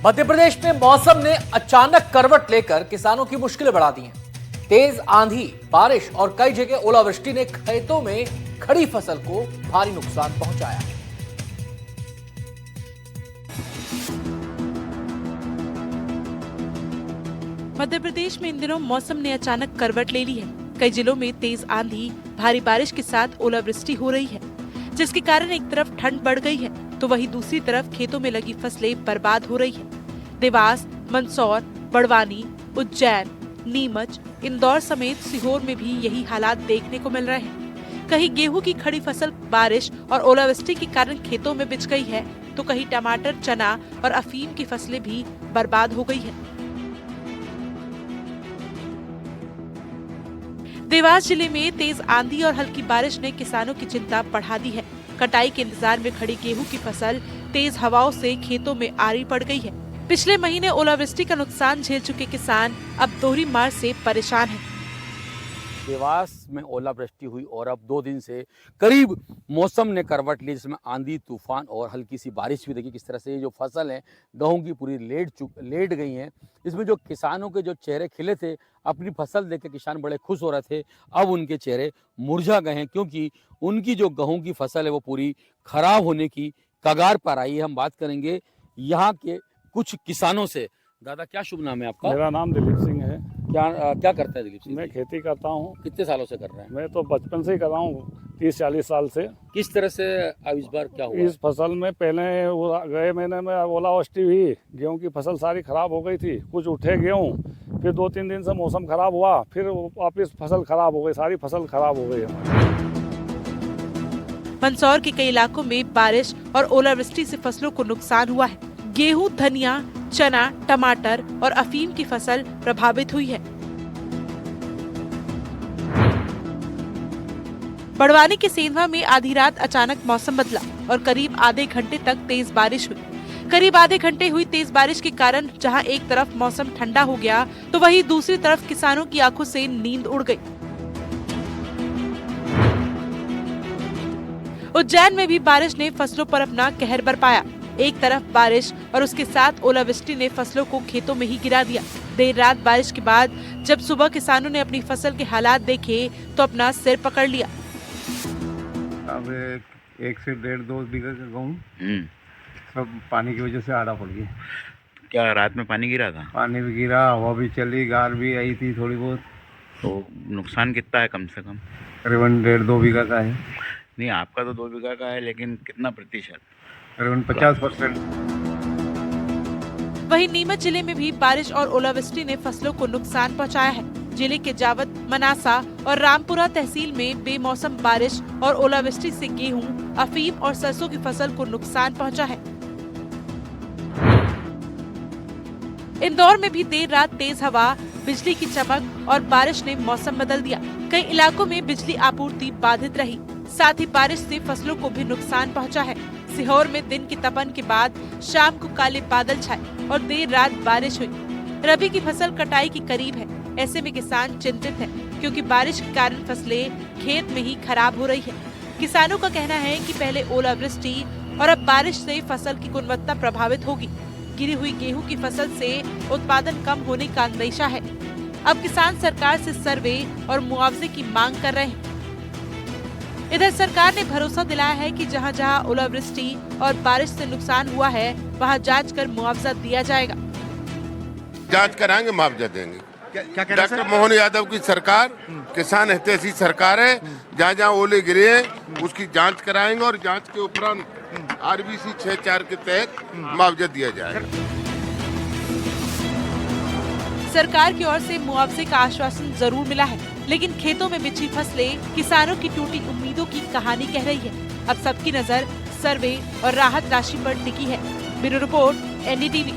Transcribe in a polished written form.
मध्य प्रदेश में मौसम ने अचानक करवट लेकर किसानों की मुश्किलें बढ़ा दी हैं। तेज आंधी, बारिश और कई जगह ओलावृष्टि ने खेतों में खड़ी फसल को भारी नुकसान पहुंचाया। मध्य प्रदेश में इन दिनों मौसम ने अचानक करवट ले ली है। कई जिलों में तेज आंधी, भारी बारिश के साथ ओलावृष्टि हो रही है, जिसके कारण एक तरफ ठंड बढ़ गई है तो वहीं दूसरी तरफ खेतों में लगी फसलें बर्बाद हो रही है। देवास, मंदसौर, बड़वानी, उज्जैन, नीमच, इंदौर समेत सीहोर में भी यही हालात देखने को मिल रहे हैं। कहीं गेहूं की खड़ी फसल बारिश और ओलावृष्टि के कारण खेतों में बिछ गई है तो कहीं टमाटर, चना और अफीम की फसलें भी बर्बाद हो गई है। देवास जिले में तेज आंधी और हल्की बारिश ने किसानों की चिंता बढ़ा दी है। कटाई के इंतजार में खड़ी गेहूं की फसल तेज हवाओं से खेतों में आरी पड़ गई है। पिछले महीने ओलावृष्टि का नुकसान झेल चुके किसान अब दोहरी मार से परेशान हैं। देवास में ओलावृष्टि हुई और अब 2 दिन से करीब मौसम ने करवट ली, जिसमें आंधी, तूफान और हल्की सी बारिश भी। देखिए किस तरह से ये जो फसल है गेहूं की पूरी लेट गई हैं। इसमें जो किसानों के जो चेहरे खिले थे, अपनी फसल देख के किसान बड़े खुश हो रहे थे, अब उनके चेहरे मुरझा गए हैं क्योंकि उनकी जो गेहूं की फसल है वो पूरी खराब होने की कगार पर आई है। हम बात करेंगे यहाँ के कुछ किसानों से। दादा, क्या शुभ नाम है आपका? मेरा नाम दिलीप सिंह है। क्या करते हैं दिलीप सिंह? मैं खेती करता हूँ। कितने सालों से कर रहे हैं? मैं तो बचपन से ही कर रहा हूँ, 30-40 साल से। किस तरह से अब इस बार क्या हुआ? इस फसल में पहले गए महीने में ओलावृष्टि हुई, गेहूं की फसल सारी खराब हो गई थी। कुछ उठे गेहूं, फिर 2-3 दिन से मौसम खराब हुआ, फिर वापिस फसल खराब हो गई, सारी फसल खराब हो गई हमारी। मंदसौर के कई इलाकों में बारिश और ओलावृष्टि से फसलों को नुकसान हुआ है। गेहूं, धनिया, चना, टमाटर और अफीम की फसल प्रभावित हुई है। बड़वानी के सेंधवा में आधी रात अचानक मौसम बदला और करीब आधे घंटे तक तेज बारिश हुई। करीब आधे घंटे हुई तेज बारिश के कारण जहां एक तरफ मौसम ठंडा हो गया तो वहीं दूसरी तरफ किसानों की आंखों से नींद उड़ गई। उज्जैन में भी बारिश ने फसलों पर अपना कहर बरपाया। एक तरफ बारिश और उसके साथ ओलावृष्टि ने फसलों को खेतों में ही गिरा दिया। देर रात बारिश के बाद जब सुबह किसानों ने अपनी फसल के हालात देखे तो अपना सिर पकड़ लिया। अब 1 से 1.5-2 बीघा का गेहूं सब पानी की वजह से आड़ा पड़ गया। क्या रात में पानी गिरा था? पानी भी गिरा, हवा भी चली, गार भी आई थी थोड़ी बहुत। तो नुकसान कितना है कम से कम? करीबन 1.5-2 बीघा का है। नहीं, आपका तो 2 बीघा का है, लेकिन कितना प्रतिशत? करीबन 50%। वहीं नीमच जिले में भी बारिश और ओलावृष्टि ने फसलों को नुकसान पहुंचाया है। जिले के जावद, मनासा और रामपुरा तहसील में बेमौसम बारिश और ओलावृष्टि से गेहूं, अफीम और सरसों की फसल को नुकसान पहुंचा है। इंदौर में भी देर रात तेज हवा, बिजली की चमक और बारिश ने मौसम बदल दिया। कई इलाकों में बिजली आपूर्ति बाधित रही, साथ ही बारिश से फसलों को भी नुकसान पहुंचा है। सीहोर में दिन की तपन के बाद शाम को काले बादल छाए और देर रात बारिश हुई। रबी की फसल कटाई के करीब है। ऐसे में किसान चिंतित है क्योंकि बारिश के कारण फसलें खेत में ही खराब हो रही है। किसानों का कहना है कि पहले ओलावृष्टि और अब बारिश से फसल की गुणवत्ता प्रभावित होगी। गिरी हुई गेहूं की फसल से उत्पादन कम होने का अंदेशा है। अब किसान सरकार से सर्वे और मुआवजे की मांग कर रहे हैं। इधर सरकार ने भरोसा दिलाया है कि जहां जहां ओलावृष्टि और बारिश से नुकसान हुआ है वहां जांच कर मुआवजा दिया जाएगा। जांच कराएंगे, मुआवजा देंगे। क्या डॉक्टर मोहन यादव की सरकार किसान हितैषी सरकार है। जहाँ जहाँ ओले गिरे हैं उसकी जांच कराएंगे और जांच के उपरांत RBC 64 के तहत मुआवजा दिया जाएगा। सरकार की ओर से मुआवजे का आश्वासन जरूर मिला है, लेकिन खेतों में बिछी फसलें किसानों की टूटी उम्मीदों की कहानी कह रही है। अब सबकी नजर सर्वे और राहत राशि पर टिकी है। Bureau report, NDTV।